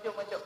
Maju.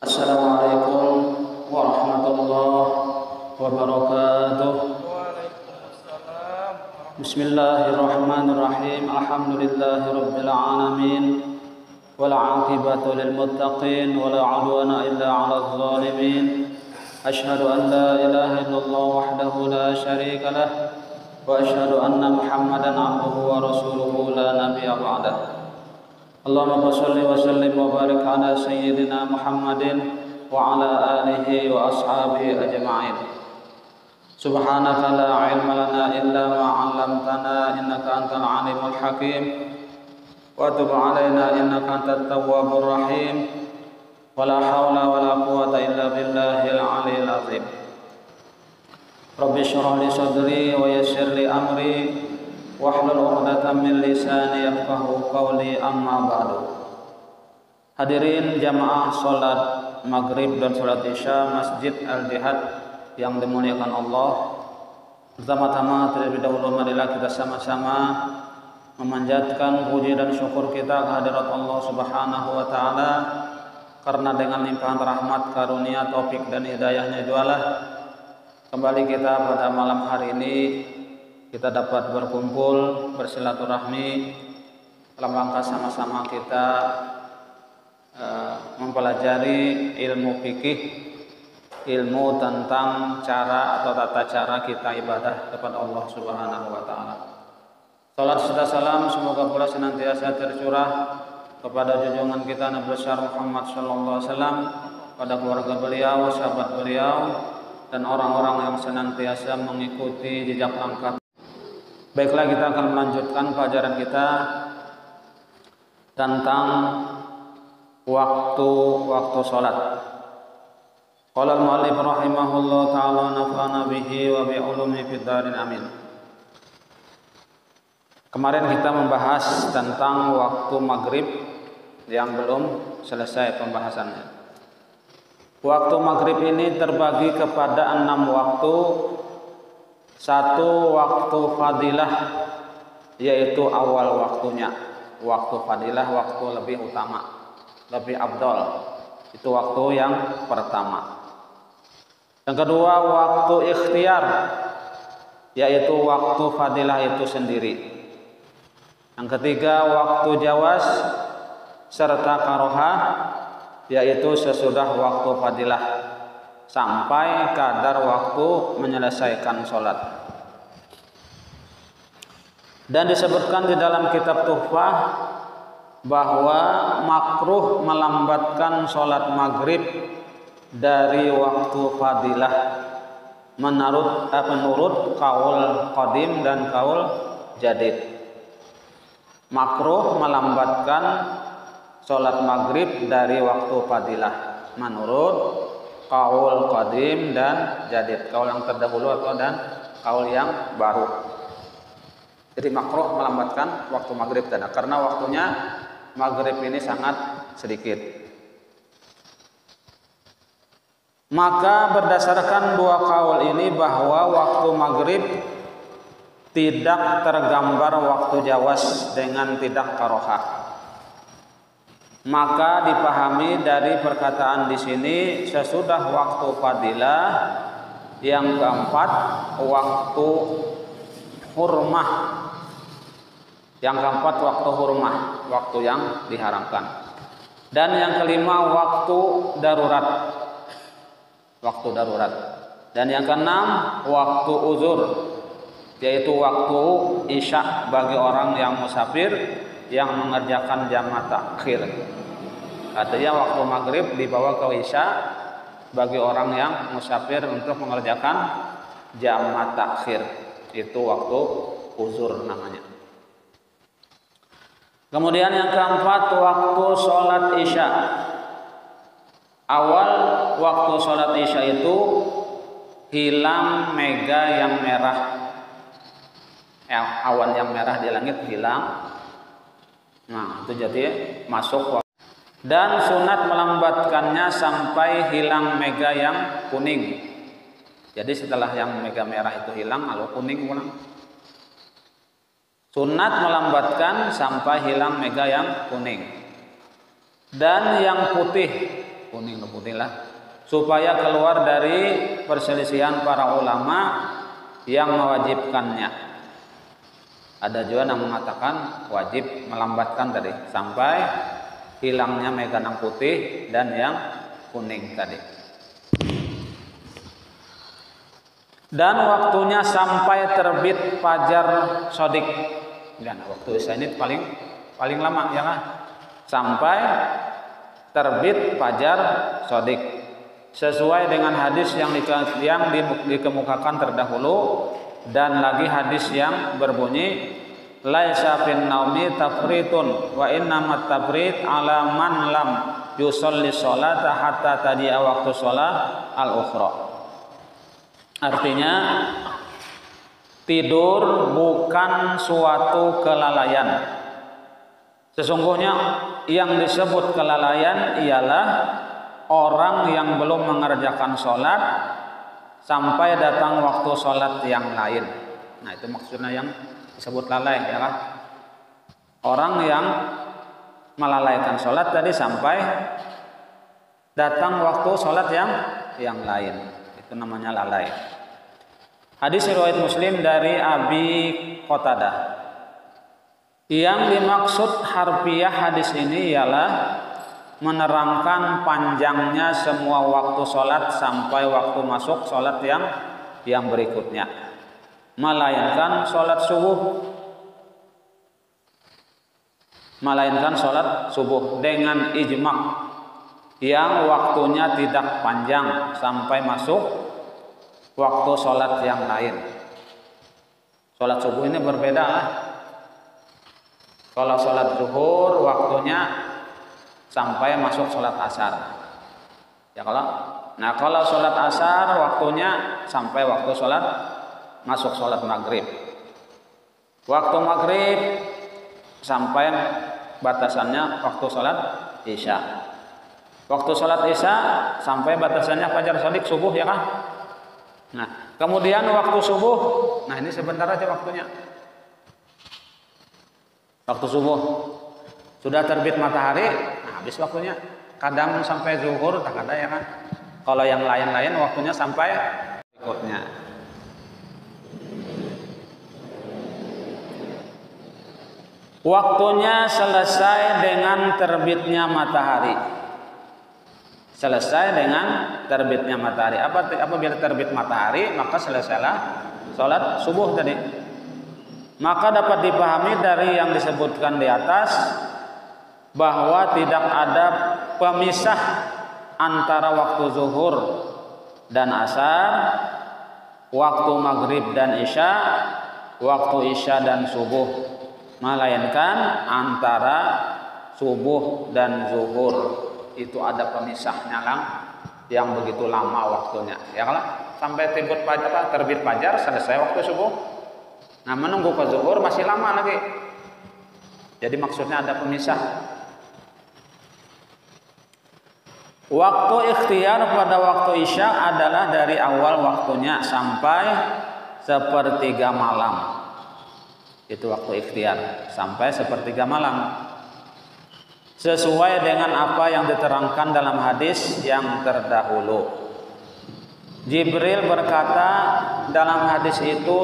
Assalamualaikum warahmatullahi wabarakatuh. Waalaikumsalam. Bismillahirrahmanirrahim. Alhamdulillahirabbil alamin. Wal 'aqibatu lil muttaqin wa la 'udwana illa 'alal zalimin. Asyhadu an la ilaha illallah wahdahu la syarika lah wa asyhadu anna Muhammadan 'abduhu wa rasuluhu la nabiyya ba'dah. Allahumma shalli wa sallim wa barik ala sayyidina Muhammadin wa ala alihi wa ashabihi ajma'in. Subhanaka la ilma lana illa ma 'allamtana innaka antal alimul hakim. Wa tub alaina innaka antat tawwabur rahim. Wa la haula wa la quwwata illa billahil aliyil azim. Rabbi shrah li sadri wa yassir li amri wahlul 'uqdatam min lisani yafqahu qawli, amma ba'du. Hadirin jamaah salat maghrib dan salat isya Masjid Al-Jihad yang dimuliakan Allah, pertama-tama terlebih dahulu marilah kita sama-sama memanjatkan puji dan syukur kita kehadirat Allah Subhanahu wa taala, karena dengan limpahan rahmat, karunia, taufik dan hidayahnya itulah kembali kita pada malam hari ini kita dapat berkumpul bersilaturahmi dalam rangka sama-sama kita mempelajari ilmu fikih, ilmu tentang cara atau tata cara kita ibadah kepada Allah Subhanahu wa taala. Salat serta salam semoga pula senantiasa tercurah kepada junjungan kita Nabi besar Muhammad sallallahu alaihi wasallam, pada keluarga beliau, sahabat beliau dan orang-orang yang senantiasa mengikuti jejak langkah. Baiklah, kita akan melanjutkan pelajaran kita tentang waktu salat. Qala al-mu'allif rahimahullah ta'ala nafa'ana bihi wa bi ulumi fid darin amin. Kemarin kita membahas tentang waktu maghrib yang belum selesai pembahasannya. Waktu maghrib ini terbagi kepada 6 waktu. Satu, waktu fadilah, yaitu awal waktunya. Waktu fadilah, waktu lebih utama, lebih afdal. Itu waktu yang pertama. Yang kedua, waktu ikhtiar, yaitu waktu fadilah itu sendiri. Yang ketiga, waktu jawaz serta karohah, yaitu sesudah waktu fadilah sampai kadar waktu menyelesaikan sholat. Dan disebutkan di dalam kitab Tuhfah bahwa makruh melambatkan sholat maghrib dari waktu fadilah menurut kaul qadim dan kaul jadid. Makruh melambatkan sholat maghrib dari waktu fadilah menurut kaul qadim dan jadid, kaul yang terdahulu dan kaul yang baru. Jadi makruh melambatkan waktu maghrib karena waktunya maghrib ini sangat sedikit. Maka berdasarkan dua kaul ini bahwa waktu maghrib tidak tergambar waktu jawaz dengan tidak karohah. Maka dipahami dari perkataan di sini sesudah waktu fadilah. Yang keempat, waktu hurmah. Yang keempat, waktu hurmah, waktu yang diharamkan. Dan yang kelima, waktu darurat. Waktu darurat. Dan yang keenam, waktu uzur, yaitu waktu isya bagi orang yang musafir yang mengerjakan jamak takhir. Artinya waktu maghrib dibawa ke isya bagi orang yang musafir untuk mengerjakan jamak takhir. Itu waktu uzur namanya. Kemudian yang keempat, waktu sholat isya. Awal waktu sholat isya itu hilang mega yang merah, awan yang merah di langit hilang. Nah, itu jadi masuk. Dan sunat melambatkannya sampai hilang mega yang kuning. Jadi setelah yang mega merah itu hilang, lalu kuning ulang. Sunat melambatkan sampai hilang mega yang kuning. Dan yang putih, kuning atau putih lah, supaya keluar dari perselisihan para ulama yang mewajibkannya. Ada juga yang mengatakan wajib melambatkan tadi sampai hilangnya mega yang putih dan yang kuning tadi. Dan waktunya sampai terbit fajar shodiq. Dan waktu isya ini paling lama ya kan? Sampai terbit fajar shodiq. Sesuai dengan hadis yang dikemukakan terdahulu, dan lagi hadis yang berbunyi laisa fin naumi tafritun wa innamat tafrit ala man lam yusolli sholata hatta tadi'a waktu sholat al-ukhra. Artinya tidur bukan suatu kelalaian. Sesungguhnya yang disebut kelalaian ialah orang yang belum mengerjakan sholat sampai datang waktu sholat yang lain. Nah, itu maksudnya yang disebut lalai ya kan? Orang yang melalaikan sholat tadi sampai datang waktu sholat yang lain, itu namanya lalai. Hadis riwayat Muslim dari Abi Qatadah. Yang dimaksud harfiah hadis ini ialah menerangkan panjangnya semua waktu sholat sampai waktu masuk sholat yang berikutnya, melainkan sholat subuh dengan ijma' yang waktunya tidak panjang sampai masuk waktu sholat yang lain. Sholat subuh ini berbeda lah. Kalau sholat zuhur waktunya sampai masuk sholat asar. Ya kalau sholat asar waktunya sampai waktu sholat masuk sholat maghrib. Waktu maghrib sampai batasannya waktu sholat isya. Waktu sholat isya sampai batasannya fajar shodiq subuh ya kan. Nah kemudian waktu subuh, nah ini sebentar aja waktunya. Waktu subuh sudah terbit matahari, habis waktunya. Kadang sampai zuhur, tak ada ya kan. Kalau yang lain-lain waktunya sampai berikutnya. Waktunya selesai dengan terbitnya matahari. Selesai dengan terbitnya matahari. Apabila terbit matahari, maka selesailah sholat subuh tadi. Maka dapat dipahami dari yang disebutkan di atas bahwa tidak ada pemisah antara waktu zuhur dan asar, waktu maghrib dan isya, waktu isya dan subuh, melainkan antara subuh dan zuhur itu ada pemisahnya yang begitu lama waktunya. Ya kalau sampai terbit fajar selesai waktu subuh. Nah menunggu ke zuhur masih lama lagi. Jadi maksudnya ada pemisah. Waktu ikhtiar pada waktu isya adalah dari awal waktunya sampai sepertiga malam. Itu waktu ikhtiar sampai sepertiga malam. Sesuai dengan apa yang diterangkan dalam hadis yang terdahulu. Jibril berkata dalam hadis itu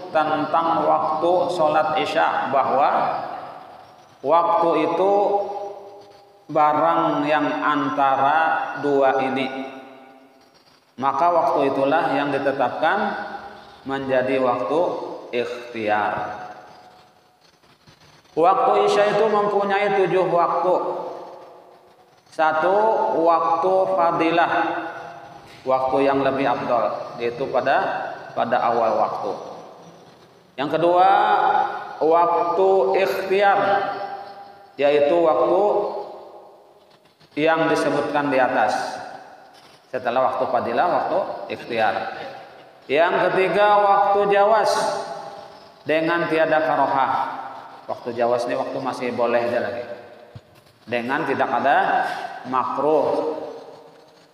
tentang waktu sholat isya bahwa waktu itu barang yang antara dua ini, maka waktu itulah yang ditetapkan menjadi waktu ikhtiar. Waktu isya itu mempunyai 7 waktu. 1 waktu fadilah, waktu yang lebih afdal, yaitu pada awal waktu. Yang kedua waktu ikhtiar, yaitu waktu yang disebutkan di atas. Setelah waktu fadilah, waktu ikhtiar. Yang ketiga waktu jawas dengan tiada karohah. Waktu jawas ini waktu masih boleh aja lagi. Dengan tidak ada makruh,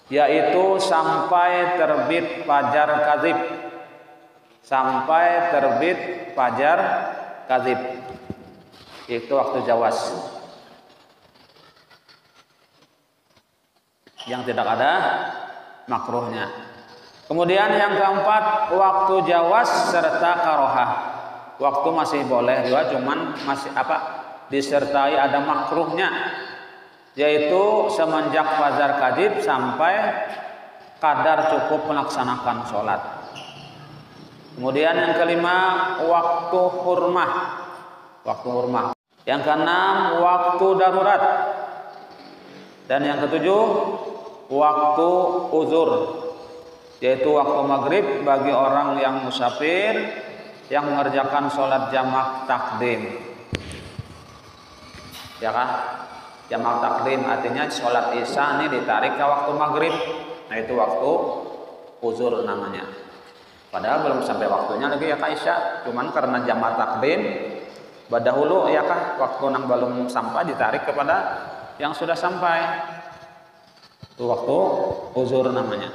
yaitu sampai terbit fajar kadzib. Sampai terbit fajar kadzib. Itu waktu jawas. Yang tidak ada makruhnya. Kemudian yang keempat waktu jawas serta karohah. Waktu masih boleh juga, cuman masih disertai ada makruhnya, yaitu semenjak fajar kadzib sampai kadar cukup melaksanakan sholat. Kemudian yang kelima waktu hurmah. Waktu hurmah. Yang keenam waktu darurat. Dan yang ketujuh waktu uzur, yaitu waktu maghrib bagi orang yang musafir yang mengerjakan sholat jamak takdim. Ya kan? Jamak takdim artinya sholat isya ini ditarik ke waktu maghrib. Nah itu waktu uzur namanya. Padahal belum sampai waktunya lagi ya Kak Isya. Cuman karena jamak takdim badahulu ya Kak, waktu nang belum sampai ditarik kepada yang sudah sampai. Itu waktu uzur namanya.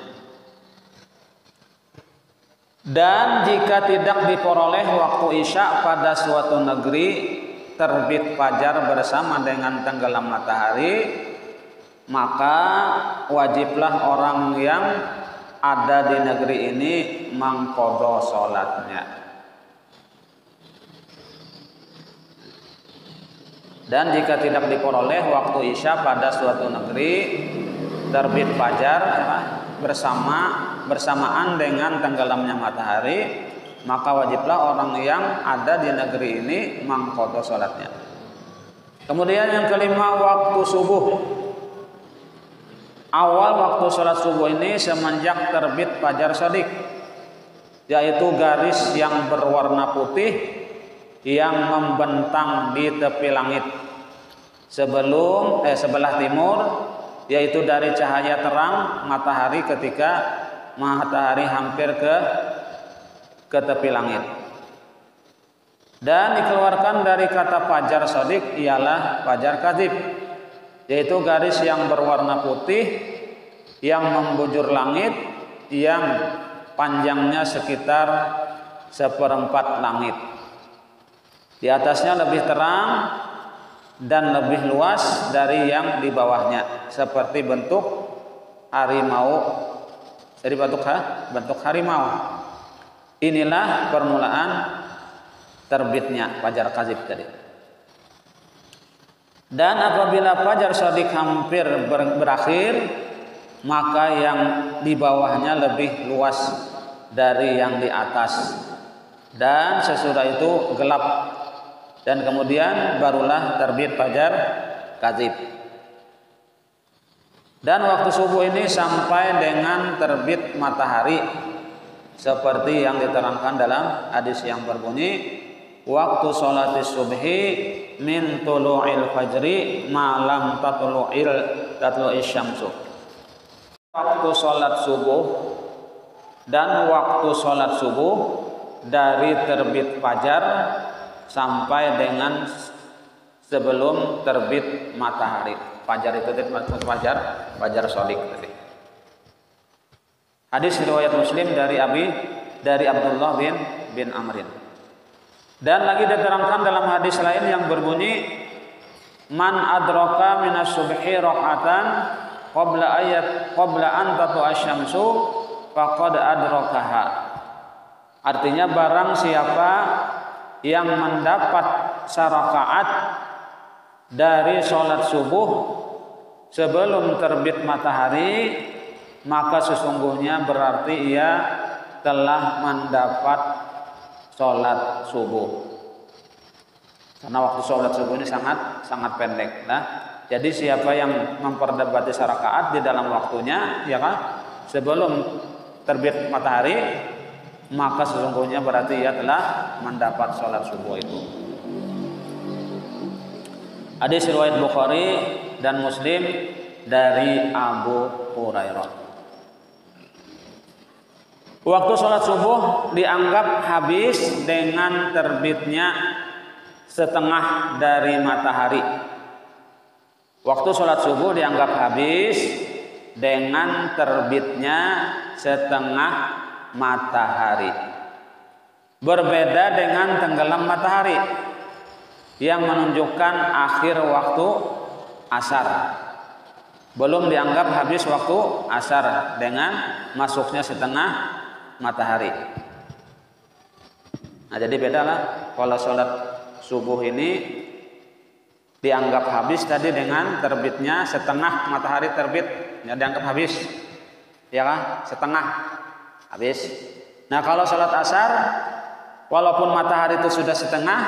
Dan jika tidak diperoleh waktu isya pada suatu negeri terbit fajar bersama dengan tenggelam matahari, maka wajiblah orang yang ada di negeri ini mengqadha sholatnya. Dan jika tidak diperoleh waktu isya pada suatu negeri terbit fajar bersamaan dengan tenggelamnya matahari, maka wajiblah orang yang ada di negeri ini mengqadha sholatnya. Kemudian yang kelima waktu subuh. Awal waktu sholat subuh ini semenjak terbit fajar shadiq, yaitu garis yang berwarna putih yang membentang di tepi langit sebelah timur, yaitu dari cahaya terang matahari ketika matahari hampir ke tepi langit. Dan dikeluarkan dari kata fajar shadiq ialah fajar kadzib, yaitu garis yang berwarna putih yang membujur langit yang panjangnya sekitar 1/4 langit. Di atasnya lebih terang dan lebih luas dari yang di bawahnya, seperti bentuk harimau. Jadi bentuk harimau. Inilah permulaan terbitnya fajar kadzib tadi. Dan apabila fajar shadiq hampir berakhir, maka yang di bawahnya lebih luas dari yang di atas. Dan sesudah itu gelap. Dan kemudian barulah terbit fajar kadzib. Dan waktu subuh ini sampai dengan terbit matahari, seperti yang diterangkan dalam hadis yang berbunyi waktu sholatis subhi min tulu'il fajri malam tatlu'is syamsu. Waktu sholat subuh dan waktu sholat subuh dari terbit fajar sampai dengan sebelum terbit matahari. Fajar itu fajar shadiq tadi. Hadis riwayat Muslim dari Abdullah bin Amrin. Dan lagi diterangkan dalam hadis lain yang berbunyi man adraka minas subhi raqatan qabla an tatlu'a syamsu faqad adrakaha. Artinya barang siapa yang mendapat sarakaat dari sholat subuh sebelum terbit matahari, maka sesungguhnya berarti ia telah mendapat sholat subuh. Karena waktu sholat subuh ini sangat pendek. Nah, jadi siapa yang memperdapati sarakaat di dalam waktunya, ya kan, sebelum terbit matahari, maka sesungguhnya berarti ia telah mendapat sholat subuh itu. Hadis riwayat Bukhari dan Muslim dari Abu Hurairah. Waktu sholat subuh dianggap habis dengan terbitnya setengah dari matahari. Waktu sholat subuh dianggap habis dengan terbitnya setengah matahari. Berbeda dengan tenggelam matahari yang menunjukkan akhir waktu asar. Belum dianggap habis waktu asar dengan masuknya setengah matahari. Nah, jadi bedalah kalau sholat subuh ini dianggap habis tadi dengan terbitnya setengah matahari terbit, ya dianggap habis, ya kan? Setengah habis. Nah, kalau sholat asar, walaupun matahari itu sudah setengah,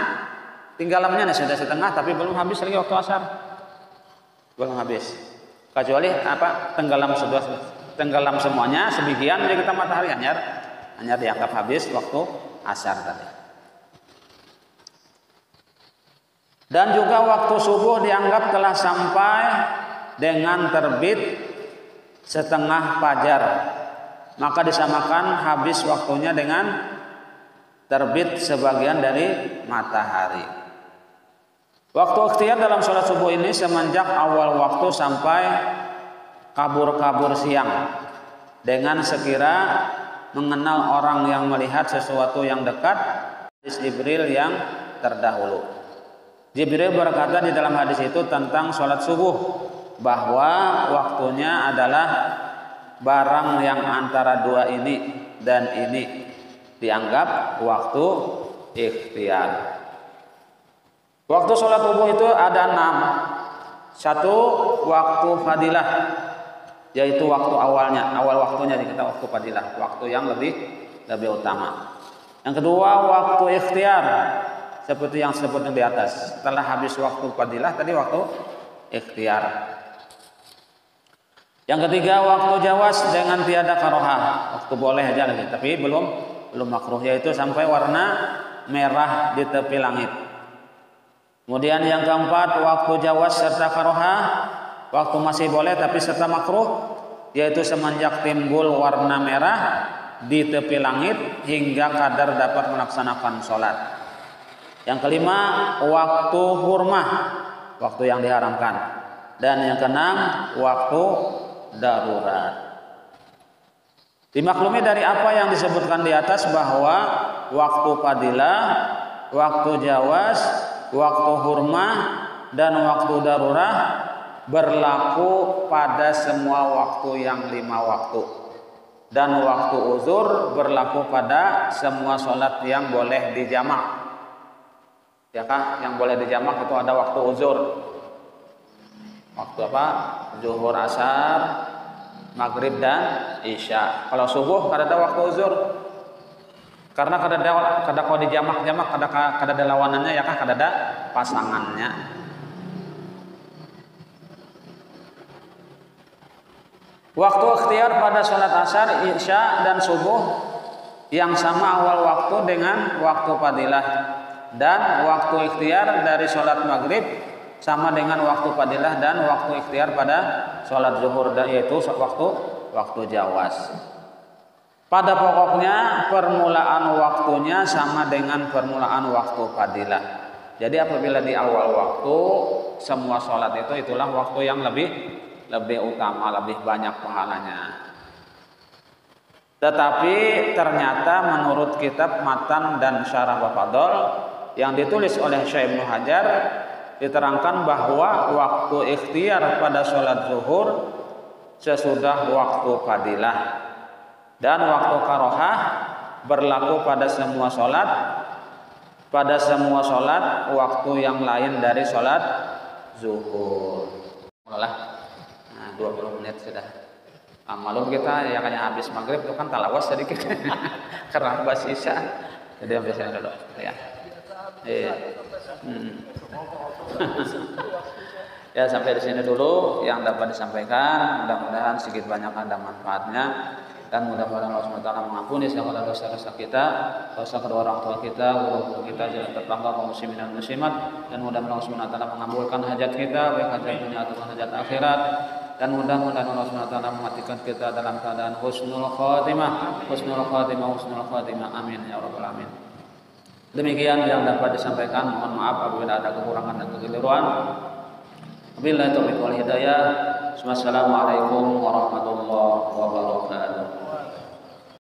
tinggalannya sudah setengah, tapi belum habis lagi waktu asar, belum habis. Kecuali apa? Tenggelam semuanya, sebagian jadi kita matahari hanya dianggap habis waktu asar tadi. Dan juga waktu subuh dianggap telah sampai dengan terbit setengah fajar. Maka disamakan habis waktunya dengan terbit sebagian dari matahari. Waktu ikhtiar dalam sholat subuh ini semenjak awal waktu sampai kabur-kabur siang. Dengan sekira mengenal orang yang melihat sesuatu yang dekat, hadis Jibril yang terdahulu. Jibril berkata di dalam hadis itu tentang sholat subuh bahwa waktunya adalah barang yang antara dua ini dan ini dianggap waktu ikhtiar. Waktu sholat subuh itu ada 6. Satu, waktu fadilah, yaitu waktu awalnya, awal waktunya kita waktu fadilah, waktu yang lebih utama. Yang kedua, waktu ikhtiar, seperti yang disebutkan di atas. Setelah habis waktu fadilah tadi waktu ikhtiar. Yang ketiga, waktu jawas dengan tiada karohah, waktu boleh aja lagi, tapi belum makruh, yaitu sampai warna merah di tepi langit. Kemudian yang keempat, waktu jawas serta karohah, waktu masih boleh tapi serta makruh, yaitu semenjak timbul warna merah di tepi langit hingga kadar dapat melaksanakan sholat. Yang kelima, waktu hurmah, waktu yang diharamkan. Dan yang keenam, waktu darurat. Dimaklumi dari apa yang disebutkan di atas bahwa waktu fadilah, waktu jawas, waktu hurmah, dan waktu darurat berlaku pada semua waktu yang 5 waktu. Dan waktu uzur berlaku pada semua sholat yang boleh dijamak. Ya kan? Yang boleh dijamak itu ada waktu uzur. Waktu apa? Zuhur, asar, maghrib dan isya. Kalau subuh kada ada waktu uzur. Karena kada kalau dijamak-jamak kada ada lawanannya, ya kan, kada ada pasangannya. Waktu ikhtiar pada sholat asar, isya dan subuh yang sama awal waktu dengan waktu fadilah, dan waktu ikhtiar dari sholat maghrib sama dengan waktu fadilah dan waktu ikhtiar pada sholat zuhur, yaitu waktu jawas. Pada pokoknya permulaan waktunya sama dengan permulaan waktu fadilah. Jadi apabila di awal waktu semua sholat itulah waktu yang lebih utama, lebih banyak pahalanya. Tetapi ternyata menurut kitab Matan dan Syarah Wafadol yang ditulis oleh Syekh Ibnu Hajar diterangkan bahwa waktu ikhtiar pada sholat zuhur sesudah waktu fadilah, dan waktu karohah berlaku pada semua sholat waktu yang lain dari sholat zuhur. Malah 20 menit sudah. Malum kita ya kayaknya habis maghrib itu kan talawas sedikit karena bahas isya. Jadi biasanya dulu ya. Ya, sampai di sini dulu yang dapat disampaikan. Mudah-mudahan sedikit banyak ada manfaatnya, dan mudah-mudahan Allah SWT mengampuni segala dosa-dosa kita, dosa kedua orang tua kita, guru kita, jalan tetangga, kaum muslimin dan muslimat, dan mudah-mudahan Allah SWT mengabulkan hajat kita, baik hajat dunia atau hajat akhirat. dan mudah-mudahan Allah SWT mematikan kita dalam keadaan husnul khatimah. Amin ya rabbal alamin. Demikian yang dapat disampaikan. Mohon maaf apabila ada kekurangan dan kekeliruan. Wabillahi taufiq wal hidayah. Wassalamualaikum warahmatullahi wabarakatuh.